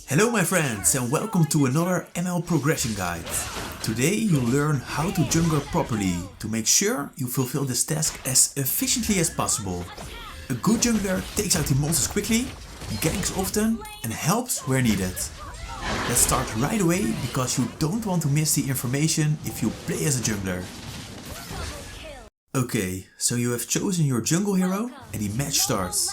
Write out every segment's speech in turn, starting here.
Hello my friends and welcome to another ML progression guide. Today you'll learn how to jungler properly to make sure you fulfill this task as efficiently as possible. A good jungler takes out the monsters quickly, ganks often and helps where needed. Let's start right away because you don't want to miss the information if you play as a jungler. Okay, so you have chosen your jungle hero and the match starts.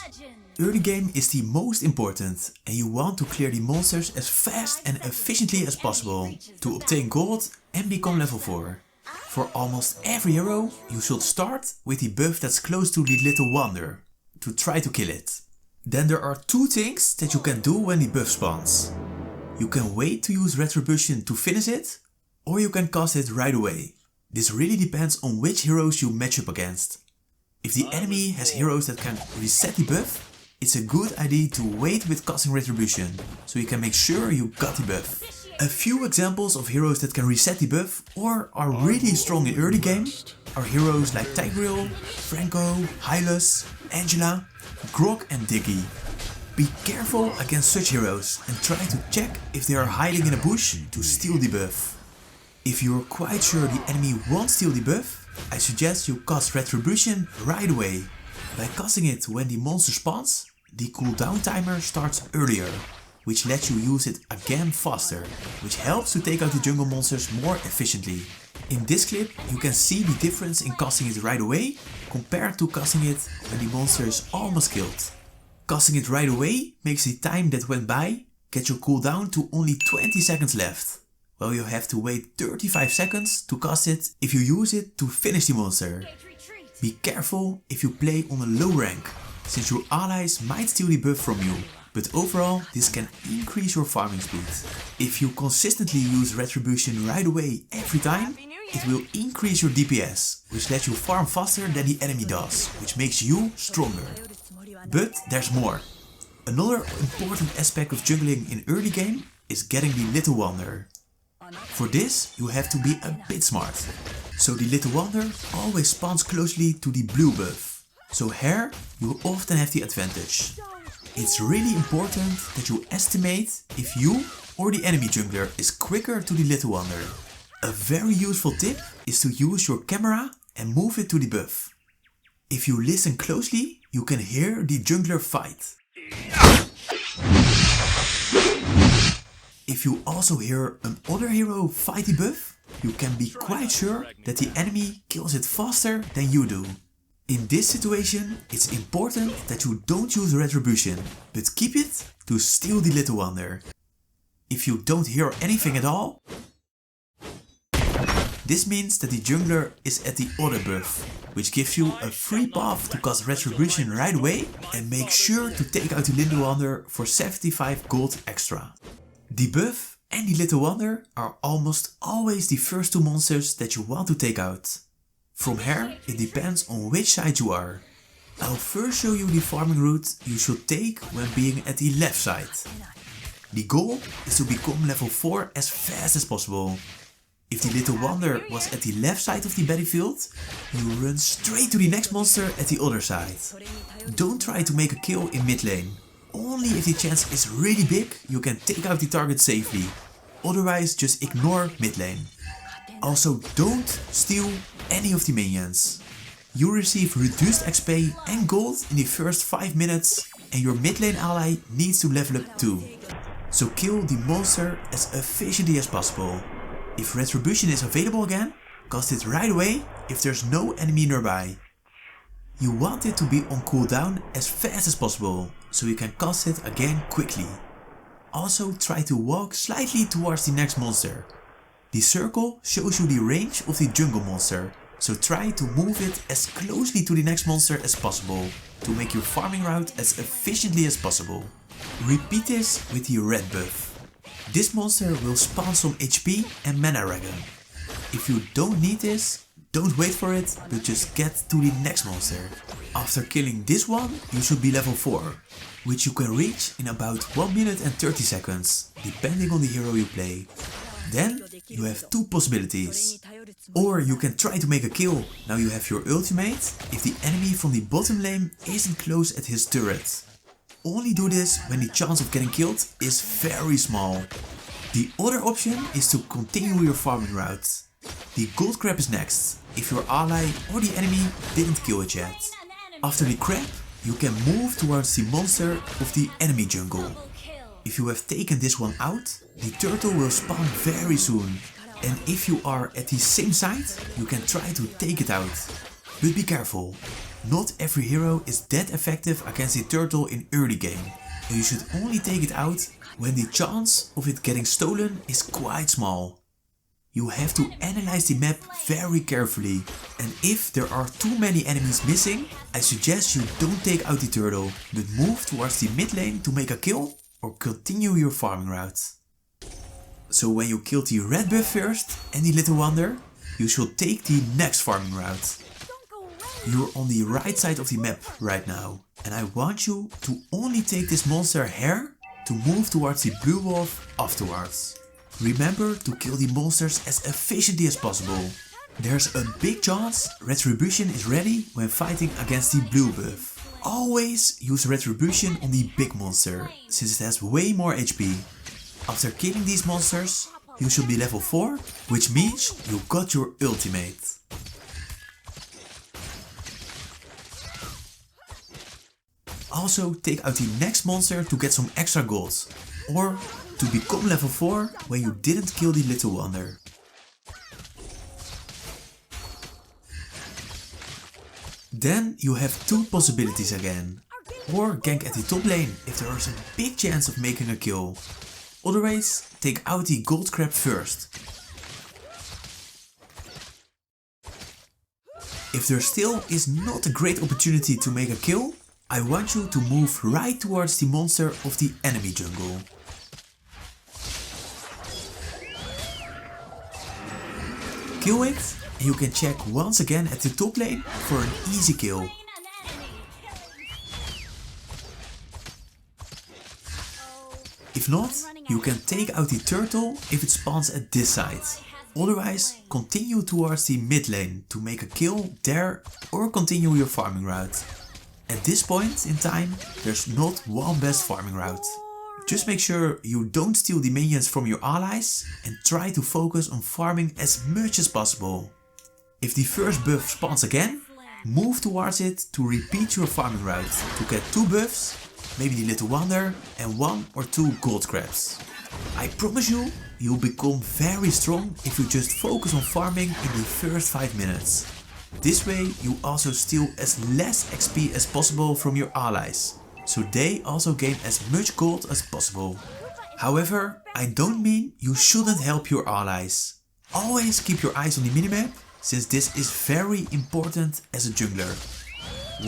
Early game is the most important and you want to clear the monsters as fast and efficiently as possible to obtain gold and become level 4. For almost every hero you should start with the buff that's close to the little wonder to try to kill it. Then there are two things that you can do when the buff spawns. You can wait to use retribution to finish it, or you can cast it right away. This really depends on which heroes you match up against. If the enemy has heroes that can reset the buff, it's a good idea to wait with casting retribution, so you can make sure you got the buff. A few examples of heroes that can reset the buff or are really strong in early game are heroes like Tigreal, Franco, Hylas, Angela, Grog and Diggy. Be careful against such heroes and try to check if they are hiding in a bush to steal the buff. If you're quite sure the enemy won't steal the buff, I suggest you cast retribution right away. By casting it when the monster spawns, the cooldown timer starts earlier, which lets you use it again faster, which helps to take out the jungle monsters more efficiently. In this clip you can see the difference in casting it right away compared to casting it when the monster is almost killed. Casting it right away makes the time that went by get your cooldown to only 20 seconds left, while you have to wait 35 seconds to cast it if you use it to finish the monster. Be careful if you play on a low rank, since your allies might steal the buff from you, but overall this can increase your farming speed. If you consistently use retribution right away every time, it will increase your DPS, which lets you farm faster than the enemy does, which makes you stronger. But there's more. Another important aspect of jungling in early game is getting the Little Wonder. For this you have to be a bit smart. So the Little Wonder always spawns closely to the blue buff, so here you will often have the advantage. It's really important that you estimate if you or the enemy jungler is quicker to the Little Wonder. A very useful tip is to use your camera and move it to the buff. If you listen closely, you can hear the jungler fight. If you also hear another hero fight the buff, you can be quite sure that the enemy kills it faster than you do. In this situation, it's important that you don't use retribution, but keep it to steal the Little Wonder. If you don't hear anything at all, this means that the jungler is at the other buff, which gives you a free path to cast retribution right away and make sure to take out the Little Wonder for 75 gold extra. The buff and the Little Wonder are almost always the first two monsters that you want to take out. From here it depends on which side you are. I'll first show you the farming route you should take when being at the left side. The goal is to become level 4 as fast as possible. If the Little Wonder was at the left side of the battlefield, you run straight to the next monster at the other side. Don't try to make a kill in mid lane. Only if the chance is really big you can take out the target safely, otherwise just ignore mid lane. Also don't steal any of the minions. You receive reduced XP and gold in the first 5 minutes and your mid lane ally needs to level up too. So kill the monster as efficiently as possible. If retribution is available again, cast it right away if there's no enemy nearby. You want it to be on cooldown as fast as possible, so you can cast it again quickly. Also try to walk slightly towards the next monster. The circle shows you the range of the jungle monster, so try to move it as closely to the next monster as possible to make your farming route as efficiently as possible. Repeat this with the red buff. This monster will spawn some HP and mana regen. If you don't need this, don't wait for it, but just get to the next monster. After killing this one, you should be level 4, which you can reach in about 1 minute and 30 seconds, depending on the hero you play. Then you have two possibilities. Or you can try to make a kill, now you have your ultimate, if the enemy from the bottom lane isn't close at his turret. only do this when the chance of getting killed is very small. The other option is to continue your farming route. The gold crab is next, if your ally or the enemy didn't kill it yet. After the crab, you can move towards the monster of the enemy jungle. If you have taken this one out, the turtle will spawn very soon. And if you are at the same side, you can try to take it out. But be careful, not every hero is that effective against the turtle in early game. And you should only take it out when the chance of it getting stolen is quite small. You have to analyze the map very carefully, and if there are too many enemies missing, I suggest you don't take out the turtle, but move towards the mid lane to make a kill or continue your farming route. So when you kill the red buff first and the little wonder, you should take the next farming route. You're on the right side of the map right now, and I want you to only take this monster here to move towards the blue wolf afterwards. Remember to kill the monsters as efficiently as possible. There's a big chance retribution is ready when fighting against the blue buff. Always use retribution on the big monster, since it has way more HP. After killing these monsters, you should be level 4, which means you got your ultimate. Also take out the next monster to get some extra gold, or to become level 4 when you didn't kill the little wonder. Then you have two possibilities again. Or gank at the top lane if there is a big chance of making a kill. Otherwise, take out the gold crab first. If there still is not a great opportunity to make a kill, I want you to move right towards the monster of the enemy jungle. Kill it, and you can check once again at the top lane for an easy kill. If not, you can take out the turtle if it spawns at this side. Otherwise, continue towards the mid lane to make a kill there or continue your farming route. At this point in time, there's not one best farming route. Just make sure you don't steal the minions from your allies and try to focus on farming as much as possible. If the first buff spawns again, move towards it to repeat your farming route to get 2 buffs, maybe the little wonder and 1 or 2 gold crabs. I promise you, you'll become very strong if you just focus on farming in the first 5 minutes. This way you also steal as less XP as possible from your allies, so they also gain as much gold as possible. However, I don't mean you shouldn't help your allies. Always keep your eyes on the minimap, since this is very important as a jungler.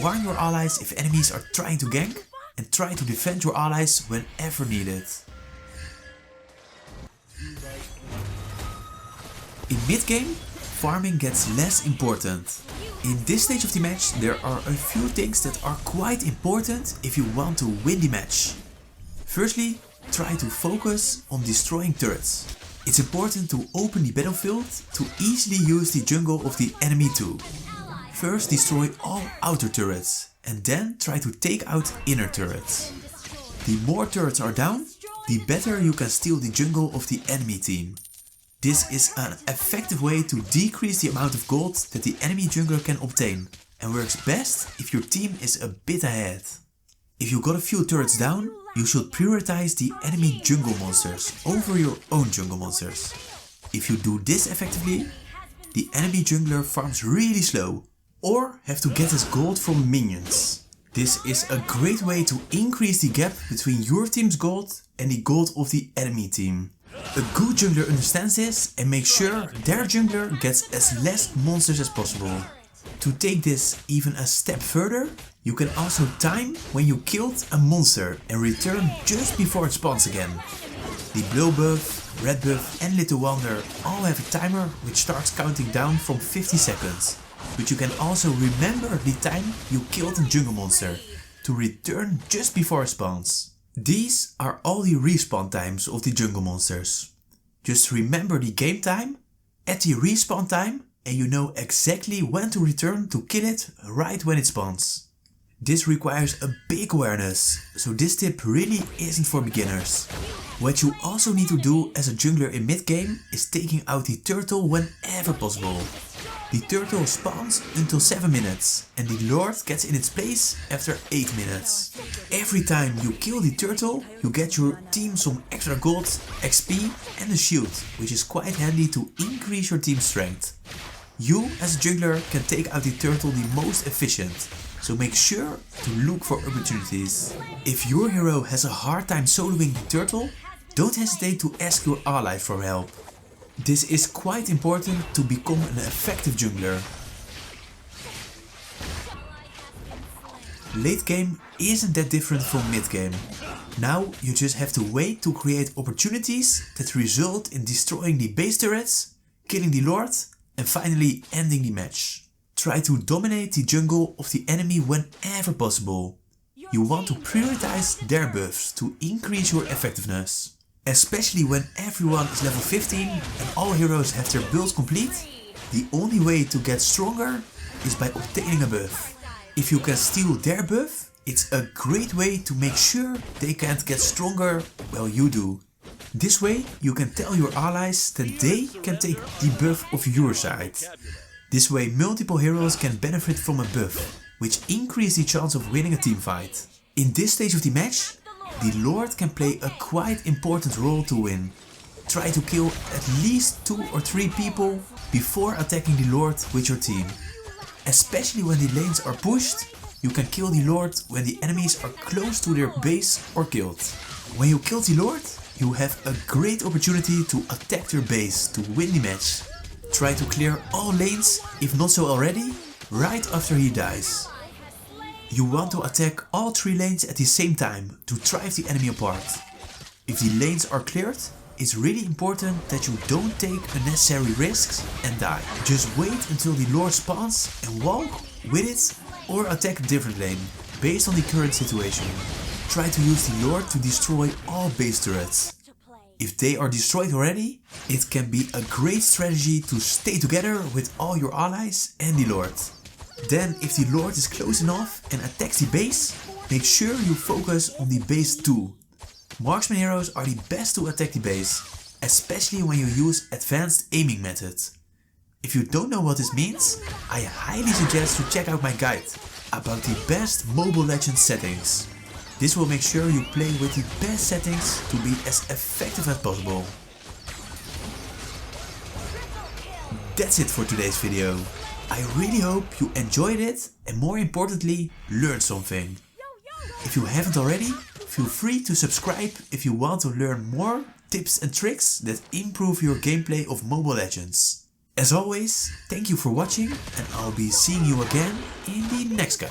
Warn your allies if enemies are trying to gank, and try to defend your allies whenever needed. In mid-game, farming gets less important. In this stage of the match, there are a few things that are quite important if you want to win the match. Firstly, try to focus on destroying turrets. It's important to open the battlefield to easily use the jungle of the enemy too. First destroy all outer turrets and then try to take out inner turrets. The more turrets are down, the better you can steal the jungle of the enemy team. This is an effective way to decrease the amount of gold that the enemy jungler can obtain, and works best if your team is a bit ahead. If you got a few turrets down, you should prioritize the enemy jungle monsters over your own jungle monsters. If you do this effectively, the enemy jungler farms really slow, or have to get his gold from minions. This is a great way to increase the gap between your team's gold and the gold of the enemy team. A good jungler understands this and makes sure their jungler gets as less monsters as possible. To take this even a step further, you can also time when you killed a monster and return just before it spawns again. The blue buff, red buff and little wonder all have a timer which starts counting down from 50 seconds. But you can also remember the time you killed a jungle monster to return just before it spawns. These are all the respawn times of the jungle monsters. Just remember the game time at the respawn time and you know exactly when to return to kill it right when it spawns. This requires a big awareness, so this tip really isn't for beginners. What you also need to do as a jungler in mid-game is taking out the turtle whenever possible. The turtle spawns until 7 minutes and the lord gets in its place after 8 minutes. Every time you kill the turtle, you get your team some extra gold, XP and a shield, which is quite handy to increase your team strength. You as a jungler can take out the turtle the most efficient, so make sure to look for opportunities. If your hero has a hard time soloing the turtle, don't hesitate to ask your ally for help. This is quite important to become an effective jungler. Late game isn't that different from mid game. Now you just have to wait to create opportunities that result in destroying the base turrets, killing the lord, and finally ending the match. Try to dominate the jungle of the enemy whenever possible. You want to prioritize their buffs to increase your effectiveness. Especially when everyone is level 15 and all heroes have their build complete, the only way to get stronger is by obtaining a buff. If you can steal their buff, it's a great way to make sure they can't get stronger while you do. This way you can tell your allies that they can take the buff of your side. This way multiple heroes can benefit from a buff, which increase the chance of winning a teamfight. In this stage of the match, the lord can play a quite important role to win. Try to kill at least 2 or 3 people before attacking the lord with your team. Especially when the lanes are pushed, you can kill the lord when the enemies are close to their base or killed. When you kill the lord, you have a great opportunity to attack their base to win the match. Try to clear all lanes, if not so already, right after he dies. You want to attack all 3 lanes at the same time to drive the enemy apart. If the lanes are cleared, it's really important that you don't take unnecessary risks and die. Just wait until the lord spawns and walk with it or attack a different lane, based on the current situation. Try to use the lord to destroy all base turrets. If they are destroyed already, it can be a great strategy to stay together with all your allies and the lord. Then if the lord is close enough and attacks the base, make sure you focus on the base too. Marksman heroes are the best to attack the base, especially when you use advanced aiming methods. If you don't know what this means, I highly suggest to check out my guide about the best Mobile Legends settings. This will make sure you play with the best settings to be as effective as possible. That's it for today's video. I really hope you enjoyed it and more importantly, learned something. If you haven't already, feel free to subscribe if you want to learn more tips and tricks that improve your gameplay of Mobile Legends. As always, thank you for watching and I'll be seeing you again in the next guide.